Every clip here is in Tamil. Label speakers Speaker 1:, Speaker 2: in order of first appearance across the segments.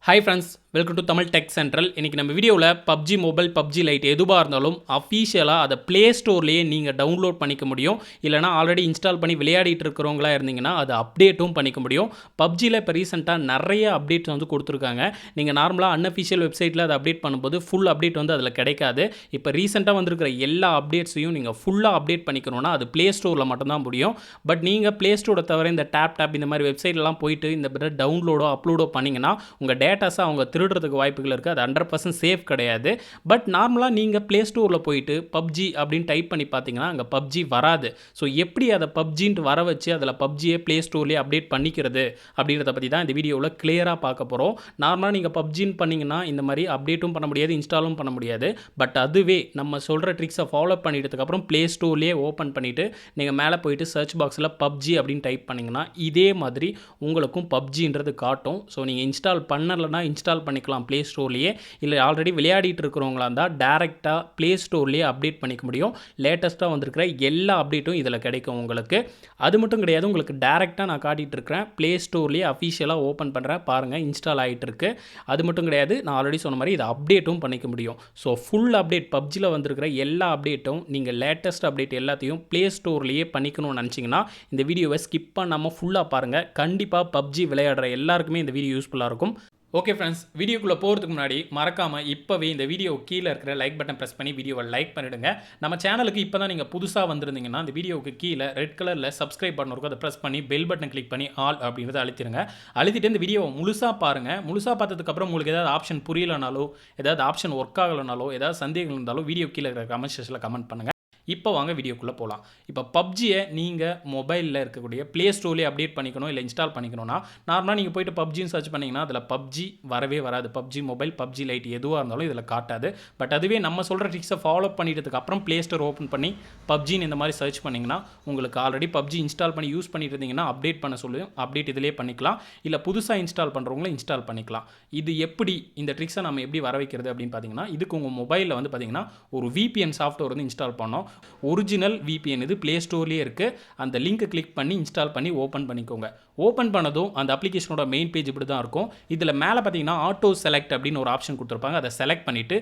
Speaker 1: Hi friends, welcome to Tamil tech central. இன்றைக்கி நம்ம வீடியோவில் பப்ஜி மொபைல், பப்ஜி லைட் எதுவாக இருந்தாலும் அஃபீஷியலாக அதை ப்ளே ஸ்டோர்லேயே நீங்கள் டவுன்லோட் பண்ணிக்க முடியும். இல்லைனா ஆல்ரெடி இன்ஸ்டால் பண்ணி விளையாடிட்டு இருக்கிறவங்களா இருந்தீங்கன்னா அதை அப்டேட்டும் பண்ணிக்க முடியும். பப்ஜியில் இப்போ ரீசெண்டாக நிறைய அப்டேட்ஸ் வந்து கொடுத்துருக்காங்க. நீங்கள் நார்மலாக அன்அஃபீஷியல் வெப்சைட்டில் அதை அப்டேட் பண்ணும்போது ஃபுல் அப்டேட் வந்து அதில் கிடைக்காது. இப்போ ரீசெண்டாக வந்திருக்கிற எல்லா அப்டேட்ஸையும் நீங்கள் ஃபுல்லாக அப்டேட் பண்ணிக்கணும்னா அது ப்ளே ஸ்டோரில் மட்டும்தான் முடியும். பட் நீங்கள் ப்ளே ஸ்டோரை தவிர இந்த டேப் இந்த மாதிரி வெப்சைட்லாம் போயிட்டு இந்த டவுன்லோடோ அப்லோடோ பண்ணிங்கன்னா உங்கள் டேட்டாஸை அவங்க திருடுறதுக்கு வாய்ப்புகள் இருக்குது. அது 100% சேஃப் கிடையாது. பட் நார்மலாக நீங்கள் ப்ளே ஸ்டோரில் போயிட்டு பப்ஜி அப்படின்னு டைப் பண்ணி பார்த்தீங்கன்னா அங்கே பப்ஜி வராது. ஸோ எப்படி அதை பப்ஜின்ட்டு வர வச்சு அதில் பப்ஜியை ப்ளே ஸ்டோர்லேயே அப்டேட் பண்ணிக்கிறது அப்படின்றத பற்றி தான் இந்த வீடியோவில் கிளியராக பார்க்க போகிறோம். நார்மலாக நீங்கள் பப்ஜின்னு பண்ணிங்கன்னா இந்த மாதிரி அப்டேட்டும் பண்ண முடியாது, இன்ஸ்டாலும் பண்ண முடியாது. பட் அதுவே நம்ம சொல்கிற ட்ரிக்ஸை ஃபாலோ பண்ணிட்டதுக்கப்புறம் ப்ளே ஸ்டோர்லேயே ஓப்பன் பண்ணிவிட்டு நீங்கள் மேலே போயிட்டு சர்ச் பாக்ஸில் பப்ஜி அப்படின்னு டைப் பண்ணிங்கன்னா இதே மாதிரி உங்களுக்கும் பப்ஜின்றது காட்டும். ஸோ நீங்கள் இன்ஸ்டால் பண்ணலைன்னா இன்ஸ்டால் பண்ணிக்கலாம் ப்ளே ஸ்டோர்லேயே. இல்லை ஆல்ரெடி விளையாடிட்டு இருக்கிறவங்களா இருந்தால் டேரெக்டாக ப்ளே ஸ்டோர்லேயே அப்டேட் பண்ணிக்க முடியும். லேட்டஸ்ட்டாக வந்திருக்கிற எல்லா அப்டேட்டும் இதில் கிடைக்கும் உங்களுக்கு. அது மட்டும் கிடையாது, உங்களுக்கு டேரெக்டாக நான் காட்டிகிட்டு இருக்கிறேன். ப்ளே ஸ்டோர்லேயே அஃபீஷியலாக ஓப்பன் பண்ணுறேன் பாருங்கள், இன்ஸ்டால் ஆகிட்டு இருக்கு. அது மட்டும் கிடையாது, நான் ஆல்ரெடி சொன்ன மாதிரி இதை அப்டேட்டும் பண்ணிக்க முடியும். ஸோ ஃபுல் அப்டேட் பப்ஜியில் வந்திருக்கிற எல்லா அப்டேட்டும் நீங்கள் லேட்டஸ்ட் அப்டேட் எல்லாத்தையும் ப்ளே ஸ்டோர்லேயே பண்ணிக்கணும்னு நினச்சிங்கன்னா இந்த வீடியோவை ஸ்கிப் பண்ணாமல் ஃபுல்லாக பாருங்கள். கண்டிப்பாக பப்ஜி விளையாடுற எல்லாருக்குமே இந்த வீடியோ யூஸ்ஃபுல்லாக இருக்கும். ஓகே ஃப்ரெண்ட்ஸ், வீடியோக்குள்ளே போகிறதுக்கு முன்னாடி மறக்காமல் இப்போவே இந்த வீடியோ கீழே இருக்கிற லைக் பட்டன் ப்ரெஸ் பண்ணி வீடியோவை லைக் பண்ணிவிடுங்க. நம்ம சேனலுக்கு இப்போ தான் நீங்கள் புதுசாக வந்திருந்தீங்கன்னா இந்த வீடியோவுக்கு கீழே ரெட் கலரில் சப்ஸ்கிரைப் பட்டன் இருக்கும், அதை ப்ரெஸ் பண்ணி பெல் பட்டன் கிளிக் பண்ணி ஆல் அப்படின்றத அழுத்திடுங்க. அழுத்திட்டு இந்த வீடியோவை முழுசாக பாருங்கள். முழுசாக பார்த்ததுக்கப்புறம் உங்களுக்கு ஏதாவது ஆப்ஷன் புரியலனாலோ, ஏதாவது ஆப்ஷன் ஒர்க் ஆகலைனாலோ, ஏதாவது சந்தேகம் இருந்தாலும் வீடியோ கீழே இருக்கிற கமெண்ட் செக்ஷனில் கமெண்ட் பண்ணுங்கள். இப்போ வாங்க வீடியோக்குள்ளே போகலாம். இப்போ பப்ஜியை நீங்கள் மொபைலில் இருக்கக்கூடிய ப்ளே ஸ்டோர்லேயே அப்டேட் பண்ணிக்கணும், இல்லை இன்ஸ்டால் பண்ணிக்கணும்னா நார்மலாக நீங்கள் போய்ட்டு பப்ஜின்னு சர்ச் பண்ணிங்கன்னா அதில் பப்ஜி வரவே வராது. பப்ஜி மொபைல், பப்ஜி லைட் எதுவாக இருந்தாலும் இதில் காட்டாது. பட் அதுவே நம்ம சொல்கிற ட்ரிக்ஸை ஃபாலோ பண்ணிட்டதுக்கு அப்புறம் ப்ளே ஸ்டோர் ஓப்பன் பண்ணி பப்ஜின்னு இந்த மாதிரி சர்ச் பண்ணிங்கன்னா உங்களுக்கு ஆல்ரெடி பப்ஜி இன்ஸ்டால் பண்ணி யூஸ் பண்ணிட்டு இருந்தீங்கன்னா அப்டேட் பண்ண சொல்லுவோம். அப்டேட் இதிலே பண்ணிக்கலாம். இல்லை புதுசாக இன்ஸ்டால் பண்ணுறவங்களும் இன்ஸ்டால் பண்ணிக்கலாம். இது எப்படி இந்த ட்ரிக்ஸை நம்ம எப்படி வர வைக்கிறது அப்படின்னு பார்த்தீங்கன்னா, இதுக்கு உங்கள் மொபைலில் வந்து பார்த்தீங்கன்னா ஒரு VPN சாஃப்ட்வேர் வந்து இன்ஸ்டால் பண்ணோம். ஒரிஜினல் VPN இது ப்ளே ஸ்டோர்லேயே இருக்குது. அந்த லிங்க்கை கிளிக் பண்ணி இன்ஸ்டால் பண்ணி ஓப்பன் பண்ணிக்கோங்க. ஓப்பன் பண்ணதும் அந்த அப்ளிகேஷனோட மெயின் பேஜ் இப்படி தான் இருக்கும். இதில் மேலே பார்த்தீங்கன்னா ஆட்டோ செலக்ட் அப்படின்னு ஒரு ஆப்ஷன் கொடுத்துருப்பாங்க. அதை செலக்ட் பண்ணிவிட்டு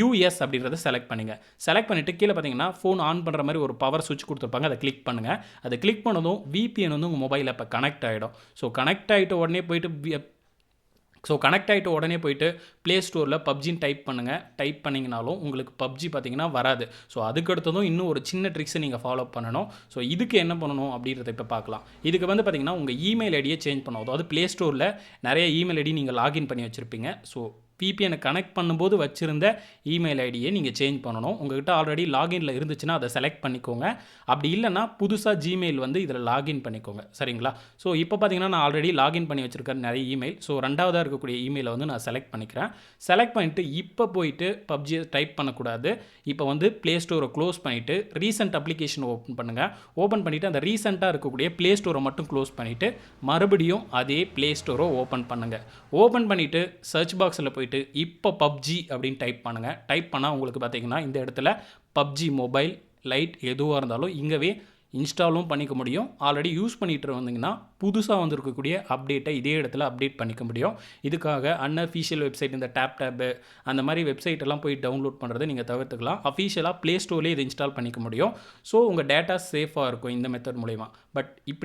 Speaker 1: US அப்படின்றத செலக்ட் பண்ணுங்கள். செலக்ட் பண்ணிவிட்டு கீழே பார்த்தீங்கன்னா ஃபோன் ஆன் பண்ணுற மாதிரி ஒரு பவர் சுவிட்ச் கொடுத்துருப்பாங்க. அதை கிளிக் பண்ணுங்கள். அதை கிளிக் பண்ணதும் VPN வந்து உங்கள் மொபைலில் இப்போ கனெக்ட் ஆகிடும். ஸோ கனெக்ட் ஆகிட்ட உடனே போயிட்டு ப்ளே ஸ்டோரில் பப்ஜின்னு டைப் பண்ணுங்கள். டைப் பண்ணிங்கனாலும் உங்களுக்கு பப்ஜி பார்த்தீங்கன்னா வராது. ஸோ அதுக்கடுத்ததும் இன்னும் ஒரு சின்ன ட்ரிக்ஸை நீங்கள் ஃபாலோ பண்ணணும். ஸோ இதுக்கு என்ன பண்ணணும் அப்படின்றத இப்போ பார்க்கலாம். இதுக்கு வந்து பார்த்தீங்கன்னா உங்கள் இமெயில் ஐடியை சேஞ்ச் பண்ணணும். அதாவது ப்ளே ஸ்டோரில் நிறைய இமெயில் ஐடி நீங்கள் லாகின் பண்ணி வச்சுருப்பீங்க. ஸோ VPN கனெக்ட் பண்ணும்போது வச்சுருந்த இமெயில் ஐடியை நீங்கள் சேஞ்ச் பண்ணணும். உங்கள்கிட்ட ஆல்ரெடி லாகின்ல இருந்துச்சுன்னா அதை செலக்ட் பண்ணிக்கோங்க. அப்படி இல்லைனா புதுசாக Gmail வந்து இதில் லாகின் பண்ணிக்கோங்க. சரிங்களா? ஸோ இப்போ பார்த்தீங்கன்னா நான் ஆல்ரெடி லாகின் பண்ணி வச்சுருக்கேன் நிறைய இமெயில். ஸோ ரெண்டாவதாக இருக்கக்கூடிய இமெயிலை வந்து நான் செலக்ட் பண்ணிக்கிறேன். செலக்ட் பண்ணிவிட்டு இப்போ போயிட்டு பப்ஜியை டைப் பண்ணக்கூடாது. இப்போ வந்து ப்ளே ஸ்டோரை க்ளோஸ் பண்ணிவிட்டு ரீசெண்ட் அப்ளிகேஷன் ஓப்பன் பண்ணுங்கள். ஓப்பன் பண்ணிவிட்டு அந்த ரீசெண்டாக இருக்கக்கூடிய ப்ளே ஸ்டோரை மட்டும் க்ளோஸ் பண்ணிவிட்டு மறுபடியும் அதே ப்ளே ஸ்டோரை ஓப்பன் பண்ணுங்கள். ஓப்பன் பண்ணிவிட்டு சர்ச் பாக்ஸில் போயிட்டு இப்போ பப்ஜி அப்படின்னு டைப் பண்ணுங்கள். டைப் பண்ணால் உங்களுக்கு பார்த்தீங்கன்னா இந்த இடத்துல பப்ஜி மொபைல், லைட் எதுவாக இருந்தாலும் இங்கேவே இன்ஸ்டாலும் பண்ணிக்க முடியும். ஆல்ரெடி யூஸ் பண்ணிட்டு வந்தீங்கன்னா புதுசாக வந்திருக்கக்கூடிய அப்டேட்டை இதே இடத்துல அப்டேட் பண்ணிக்க முடியும். இதுக்காக அன்அஃபீஷியல் வெப்சைட் இந்த டேப் அந்த மாதிரி வெப்சைட் எல்லாம் போய் டவுன்லோட் பண்ணுறதை நீங்கள் தவிர்த்துக்கலாம். அஃபீஷியலாக ப்ளே ஸ்டோர்லேயே இதை இன்ஸ்டால் பண்ணிக்க முடியும். ஸோ உங்கள் டேட்டா சேஃபாக இருக்கும் இந்த மெத்தட் மூலமா. பட் இப்படி